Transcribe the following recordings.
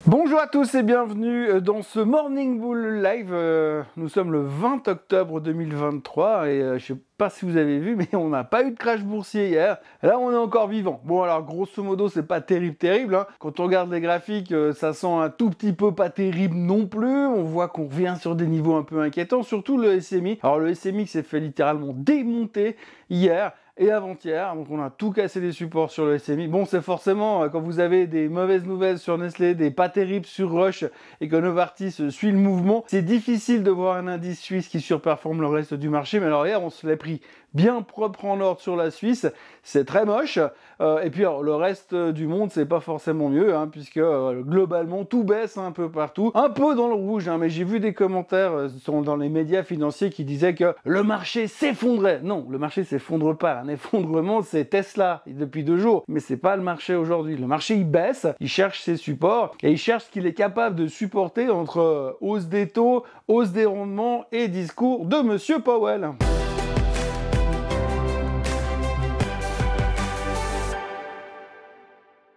Bonjour à tous et bienvenue dans ce Morning Bull Live. Nous sommes le 20 octobre 2023 et je sais pas si vous avez vu, mais on n'a pas eu de crash boursier hier. Là, on est encore vivant. Bon, alors grosso modo, c'est pas terrible, hein. Quand on regarde les graphiques, ça sent un tout petit peu pas terrible non plus. On voit qu'on revient sur des niveaux un peu inquiétants, surtout le SMI. Alors le SMI qui s'est fait littéralement démonter hier et avant-hier, donc on a tout cassé des supports sur le SMI. Bon, c'est forcément, quand vous avez des mauvaises nouvelles sur Nestlé, des pas terribles sur Roche, et que Novartis suit le mouvement, c'est difficile de voir un indice suisse qui surperforme le reste du marché, mais alors hier, on se l'est pris bien propre en ordre sur la Suisse, c'est très moche, et puis alors, le reste du monde, c'est pas forcément mieux, hein, puisque globalement, tout baisse un peu partout, un peu dans le rouge, hein, mais j'ai vu des commentaires dans les médias financiers qui disaient que le marché s'effondrait. Non, le marché s'effondre pas. Un effondrement, c'est Tesla depuis 2 jours. Mais c'est pas le marché aujourd'hui. Le marché, il baisse, il cherche ses supports et il cherche ce qu'il est capable de supporter entre hausse des taux, hausse des rendements et discours de Monsieur Powell.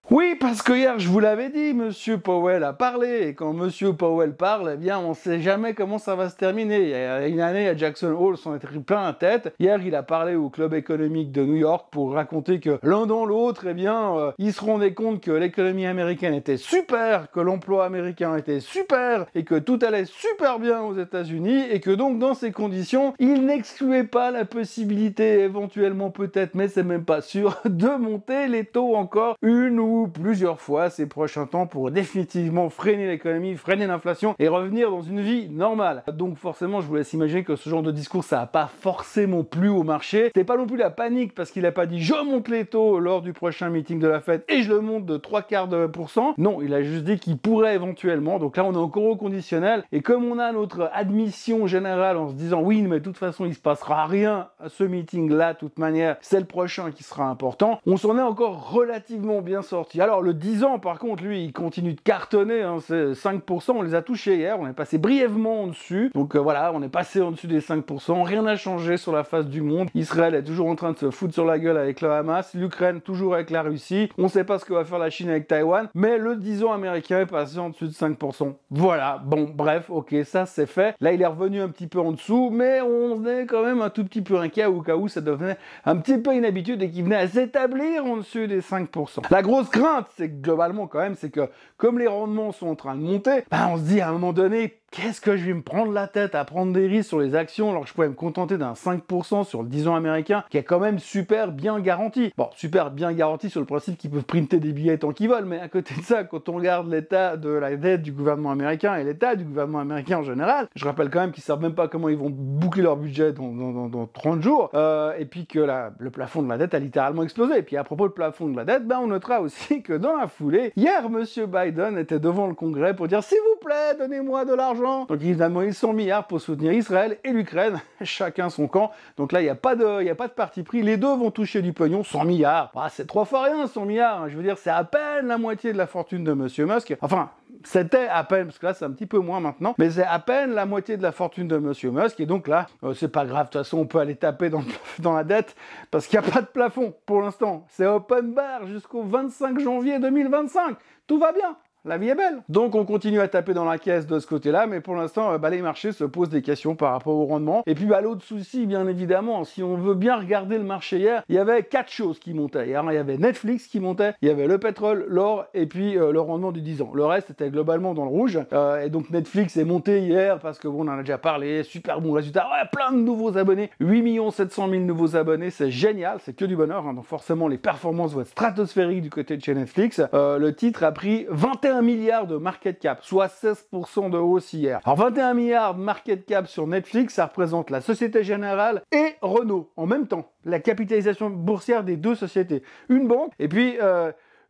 Oui, parce que hier, je vous l'avais dit, Monsieur Powell a parlé, et quand Monsieur Powell parle, eh bien, on ne sait jamais comment ça va se terminer. Il y a une année, à Jackson Hole, s'en est pris plein la tête. Hier, il a parlé au Club économique de New York pour raconter que l'un dans l'autre, eh bien, ils se rendaient compte que l'économie américaine était super, que l'emploi américain était super, et que tout allait super bien aux États-Unis, et que donc, dans ces conditions, il n'excluait pas la possibilité, éventuellement peut-être, mais c'est même pas sûr, de monter les taux encore une ou plusieurs fois ces prochains temps pour définitivement freiner l'économie, freiner l'inflation et revenir dans une vie normale. Donc forcément, je vous laisse imaginer que ce genre de discours, ça n'a pas forcément plu au marché. C'était pas non plus la panique parce qu'il n'a pas dit « je monte les taux lors du prochain meeting de la Fed et je le monte de 3/4%. » Non, il a juste dit qu'il pourrait éventuellement. Donc là, on est encore au conditionnel. Et comme on a notre admission générale en se disant « oui, mais de toute façon, il se passera rien à ce meeting-là, de toute manière, c'est le prochain qui sera important », on s'en est encore relativement bien sorti. Alors le 10 ans par contre lui il continue de cartonner, hein, c'est 5%, on les a touchés hier, on est passé brièvement en dessus, donc voilà, on est passé en dessus des 5%, rien n'a changé sur la face du monde. Israël est toujours en train de se foutre sur la gueule avec le Hamas, l'Ukraine toujours avec la Russie, on sait pas ce que va faire la Chine avec Taïwan, mais le 10 ans américain est passé en dessus de 5%. Voilà, bon bref, ok, ça c'est fait. Là il est revenu un petit peu en dessous, mais on est quand même un tout petit peu inquiet au cas où ça devenait un petit peu inhabitude et qu'il venait à s'établir en dessus des 5%. La grosse crainte, c'est que globalement quand même, c'est que comme les rendements sont en train de monter, on se dit à un moment donné, qu'est-ce que je vais me prendre la tête à prendre des risques sur les actions alors que je pourrais me contenter d'un 5% sur le 10 ans américain qui est quand même super bien garanti. Bon, super bien garanti sur le principe qu'ils peuvent printer des billets tant qu'ils veulent, mais à côté de ça, quand on regarde l'état de la dette du gouvernement américain et l'état du gouvernement américain en général, je rappelle quand même qu'ils savent même pas comment ils vont boucler leur budget dans 30 jours, et puis que le plafond de la dette a littéralement explosé. Et puis à propos du plafond de la dette, on notera aussi que dans la foulée, hier, Monsieur Biden était devant le Congrès pour dire « s'il vous plaît, donnez-moi de l'argent ». Donc il a demandé 100 milliards pour soutenir Israël et l'Ukraine, chacun son camp. Donc là, il n'y a pas de parti pris, les deux vont toucher du pognon, 100 milliards. C'est 3 fois rien, 100 milliards, hein. Je veux dire, c'est à peine la moitié de la fortune de Monsieur Musk. Enfin, c'était à peine, parce que là, c'est un petit peu moins maintenant, mais c'est à peine la moitié de la fortune de Monsieur Musk. Et donc là, c'est pas grave, de toute façon, on peut aller taper dans la dette, parce qu'il n'y a pas de plafond pour l'instant. C'est open bar jusqu'au 25 janvier 2025. Tout va bien. La vie est belle. Donc on continue à taper dans la caisse de ce côté-là, mais pour l'instant, les marchés se posent des questions par rapport au rendement. Et puis l'autre souci, bien évidemment, si on veut bien regarder le marché hier, il y avait 4 choses qui montaient. Hier, il y avait Netflix qui montait, il y avait le pétrole, l'or et puis le rendement du 10 ans. Le reste était globalement dans le rouge. Et donc Netflix est monté hier parce que on en a déjà parlé, super bon résultat, ouais, plein de nouveaux abonnés, 8 700 000 nouveaux abonnés, c'est génial, c'est que du bonheur, hein. Donc forcément les performances vont être stratosphériques du côté de chez Netflix. Le titre a pris 21 milliards de market cap, soit 16% de hausse hier. Alors 21 milliards de market cap sur Netflix, ça représente la Société Générale et Renault en même temps. La capitalisation boursière des deux sociétés. Une banque et puis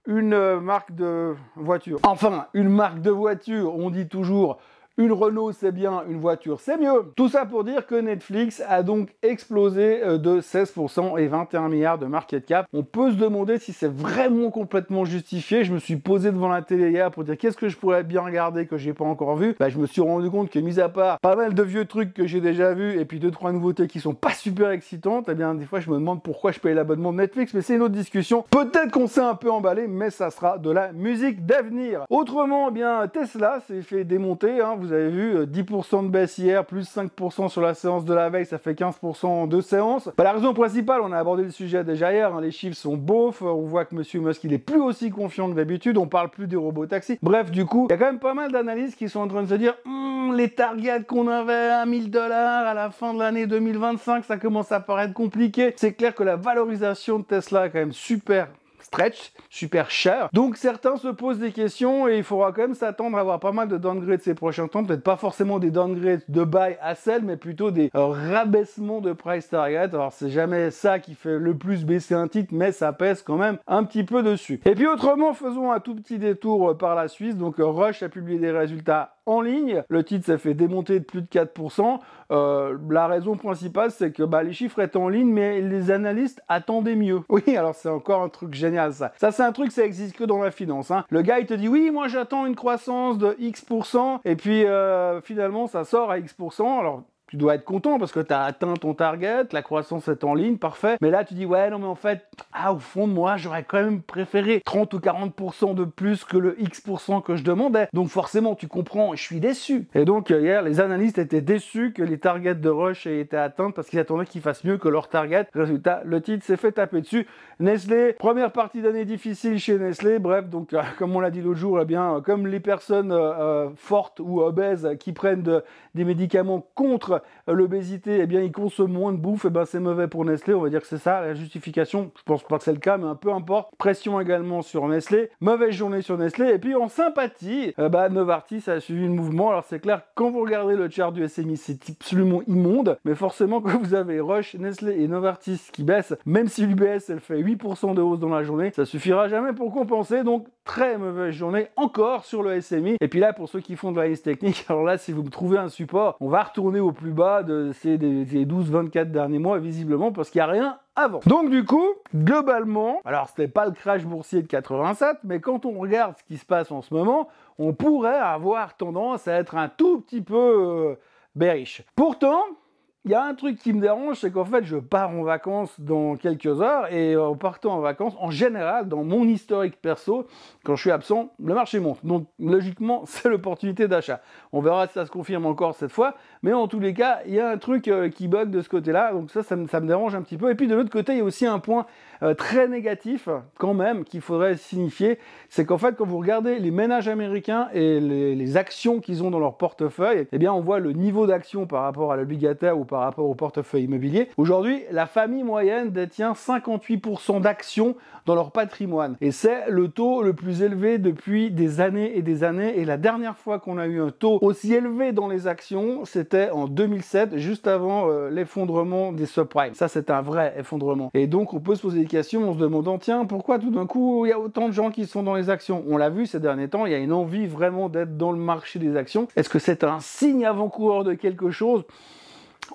une marque de voiture. Enfin, une marque de voiture, on dit toujours une Renault c'est bien, une voiture c'est mieux. Tout ça pour dire que Netflix a donc explosé de 16% et 21 milliards de market cap. On peut se demander si c'est vraiment complètement justifié. Je me suis posé devant la télé hier pour dire qu'est-ce que je pourrais bien regarder que j'ai pas encore vu. Bah, je me suis rendu compte que mis à part pas mal de vieux trucs que j'ai déjà vus et puis 2-3 nouveautés qui sont pas super excitantes, eh bien des fois je me demande pourquoi je paye l'abonnement de Netflix, mais c'est une autre discussion. Peut-être qu'on s'est un peu emballé, mais ça sera de la musique d'avenir. Autrement, eh bien Tesla s'est fait démonter, hein. Vous avez vu 10% de baisse hier, plus 5% sur la séance de la veille, ça fait 15% en 2 séances. Bah, la raison principale, on a abordé le sujet déjà hier, hein, les chiffres sont beaufs, on voit que Monsieur Musk il est plus aussi confiant que d'habitude, on parle plus des robots taxis. Bref, du coup, il y a quand même pas mal d'analystes qui sont en train de se dire les targets qu'on avait à 1000 $ à la fin de l'année 2025, ça commence à paraître compliqué. C'est clair que la valorisation de Tesla est quand même super stretch, super cher. Donc certains se posent des questions et il faudra quand même s'attendre à avoir pas mal de downgrades ces prochains temps. Peut-être pas forcément des downgrades de buy à sell, mais plutôt des rabaissements de price target. Alors c'est jamais ça qui fait le plus baisser un titre, mais ça pèse quand même un petit peu dessus. Et puis autrement, faisons un tout petit détour par la Suisse. Donc Roche a publié des résultats en ligne. Le titre s'est fait démonter de plus de 4%. La raison principale, c'est que les chiffres étaient en ligne, mais les analystes attendaient mieux. Oui, alors c'est encore un truc génial ça. Ça c'est un truc, ça existe que dans la finance. Hein. Le gars il te dit oui, moi j'attends une croissance de X%, et puis finalement ça sort à X%. Alors tu dois être content parce que tu as atteint ton target, la croissance est en ligne, parfait. Mais là, tu dis, ouais, non, mais en fait, au fond de moi, j'aurais quand même préféré 30 ou 40% de plus que le X% que je demandais. Donc forcément, tu comprends, je suis déçu. Et donc, hier, les analystes étaient déçus que les targets de Rush aient été atteints parce qu'ils attendaient qu'ils fassent mieux que leur target. Résultat, le titre s'est fait taper dessus. Nestlé, première partie d'année difficile chez Nestlé. Bref, donc, comme on l'a dit l'autre jour, eh bien, comme les personnes fortes ou obèses qui prennent des médicaments contre l'obésité, eh bien ils consomment moins de bouffe, et ben c'est mauvais pour Nestlé, on va dire que c'est ça la justification. Je pense pas que c'est le cas, mais peu importe. Pression également sur Nestlé, mauvaise journée sur Nestlé, et puis en sympathie, Novartis a suivi le mouvement. Alors c'est clair, quand vous regardez le chart du SMI, c'est absolument immonde, mais forcément quand vous avez Roche, Nestlé et Novartis qui baissent, même si l'UBS elle fait 8% de hausse dans la journée, ça suffira jamais pour compenser, donc très mauvaise journée encore sur le SMI. Et puis là, pour ceux qui font de l'analyse technique, alors là, si vous me trouvez un support, on va retourner au plus bas de ces 12-24 derniers mois, visiblement, parce qu'il n'y a rien avant. Donc du coup, globalement, alors c'était pas le crash boursier de 87, mais quand on regarde ce qui se passe en ce moment, on pourrait avoir tendance à être un tout petit peu bearish. Pourtant, il y a un truc qui me dérange, c'est qu'en fait, je pars en vacances dans quelques heures, et en partant en vacances, en général, dans mon historique perso, quand je suis absent, le marché monte. Donc, logiquement, c'est l'opportunité d'achat. On verra si ça se confirme encore cette fois, mais en tous les cas, il y a un truc qui bug de ce côté-là, donc ça me dérange un petit peu. Et puis, de l'autre côté, il y a aussi un point très négatif, quand même, qu'il faudrait signifier, c'est qu'en fait, quand vous regardez les ménages américains et les actions qu'ils ont dans leur portefeuille, eh bien, on voit le niveau d'action par rapport à l'obligataire ou par rapport au portefeuille immobilier. Aujourd'hui, la famille moyenne détient 58% d'actions dans leur patrimoine. Et c'est le taux le plus élevé depuis des années et des années. Et la dernière fois qu'on a eu un taux aussi élevé dans les actions, c'était en 2007, juste avant l'effondrement des subprimes. Ça, c'est un vrai effondrement. Et donc, on peut se poser des questions en se demandant, tiens, pourquoi tout d'un coup, il y a autant de gens qui sont dans les actions? On l'a vu ces derniers temps, il y a une envie vraiment d'être dans le marché des actions. Est-ce que c'est un signe avant-coureur de quelque chose?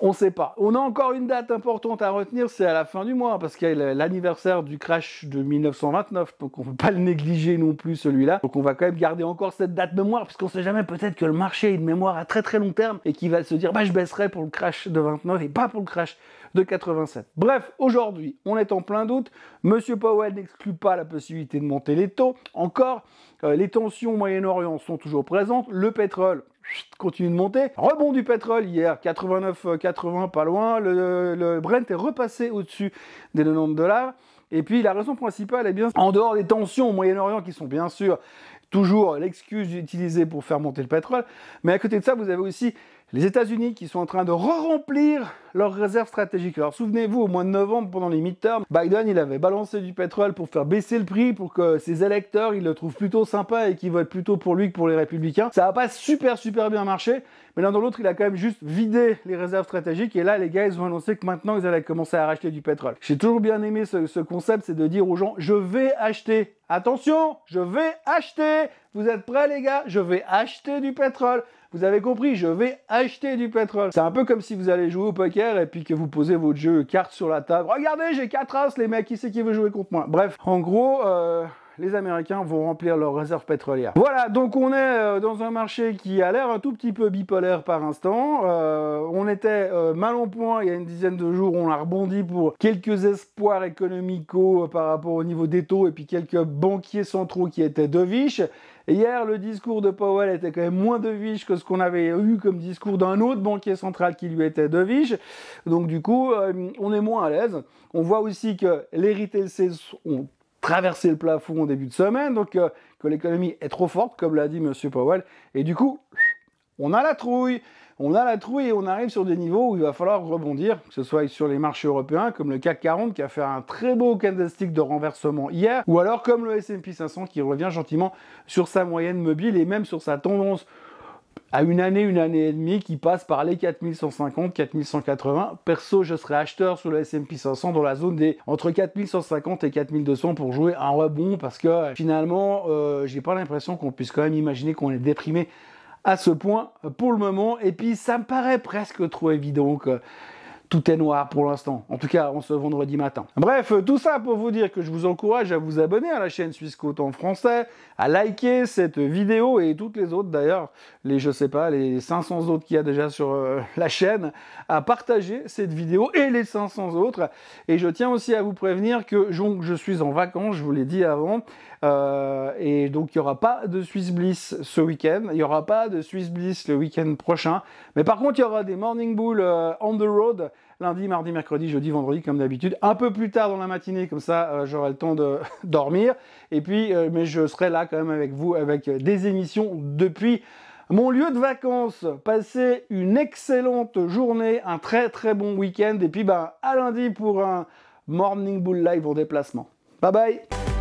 On ne sait pas. On a encore une date importante à retenir, c'est à la fin du mois, parce qu'il y a l'anniversaire du crash de 1929, donc on ne peut pas le négliger non plus celui-là. Donc on va quand même garder encore cette date mémoire, parce qu'on ne sait jamais, peut-être que le marché a une mémoire à très très long terme, et qu'il va se dire, je baisserai pour le crash de 29 et pas pour le crash de 87. Bref, aujourd'hui, on est en plein doute. Monsieur Powell n'exclut pas la possibilité de monter les taux. Encore, les tensions au Moyen-Orient sont toujours présentes. Le pétrole continue de monter. Rebond du pétrole hier, 89,80 pas loin. Le Brent est repassé au-dessus des 90 $. Et puis la raison principale est bien, en dehors des tensions au Moyen-Orient qui sont bien sûr toujours l'excuse utilisée pour faire monter le pétrole, mais à côté de ça, vous avez aussi les États-Unis qui sont en train de re-remplir leurs réserves stratégiques. Alors souvenez-vous, au mois de novembre, pendant les midterms, Biden il avait balancé du pétrole pour faire baisser le prix, pour que ses électeurs ils le trouvent plutôt sympa et qu'ils votent plutôt pour lui que pour les républicains. Ça n'a pas super bien marché, mais l'un dans l'autre il a quand même juste vidé les réserves stratégiques, et là les gars ils ont annoncé que maintenant ils allaient commencer à racheter du pétrole. J'ai toujours bien aimé ce concept, c'est de dire aux gens, je vais acheter. Attention, je vais acheter, Vous êtes prêts les gars? Je vais acheter du pétrole. Vous avez compris, je vais acheter du pétrole. C'est un peu comme si vous allez jouer au poker et puis que vous posez votre jeu cartes sur la table. Regardez, j'ai 4 as, les mecs, qui c'est qui veut jouer contre moi? Bref, en gros, les Américains vont remplir leurs réserves pétrolières. Voilà, donc on est dans un marché qui a l'air un tout petit peu bipolaire par instant. On était mal en point il y a une dizaine de jours, on a rebondi pour quelques espoirs économicaux par rapport au niveau des taux et puis quelques banquiers centraux qui étaient dovish. Hier, le discours de Powell était quand même moins dovish que ce qu'on avait eu comme discours d'un autre banquier central qui lui était dovish. Donc du coup, on est moins à l'aise. On voit aussi que les retail sales ont traversé le plafond au début de semaine, donc que l'économie est trop forte, comme l'a dit M. Powell. Et du coup, on a la trouille. On a la trouille et on arrive sur des niveaux où il va falloir rebondir, que ce soit sur les marchés européens, comme le CAC 40 qui a fait un très beau candlestick de renversement hier, ou alors comme le S&P 500 qui revient gentiment sur sa moyenne mobile et même sur sa tendance à une année et demie qui passe par les 4150, 4180. Perso, je serais acheteur sur le S&P 500 dans la zone des entre 4150 et 4200 pour jouer un rebond parce que finalement, j'ai pas l'impression qu'on puisse quand même imaginer qu'on est déprimé à ce point pour le moment. Et puis, ça me paraît presque trop évident que tout est noir pour l'instant. En tout cas, on se vendredi matin. Bref, tout ça pour vous dire que je vous encourage à vous abonner à la chaîne Suisse Côte en français, à liker cette vidéo et toutes les autres d'ailleurs, les 500 autres qu'il y a déjà sur la chaîne, à partager cette vidéo et les 500 autres. Et je tiens aussi à vous prévenir que je suis en vacances, je vous l'ai dit avant, et donc il n'y aura pas de Swiss Bliss ce week-end, il n'y aura pas de Swiss Bliss le week-end prochain, mais par contre il y aura des Morning Bull on the road, lundi, mardi, mercredi, jeudi, vendredi, comme d'habitude. Un peu plus tard dans la matinée, comme ça, j'aurai le temps de dormir. Et puis, mais je serai là quand même avec vous, avec des émissions depuis mon lieu de vacances. Passez une excellente journée, un très très bon week-end. Et puis, à lundi pour un Morning Bull Live en déplacement. Bye bye!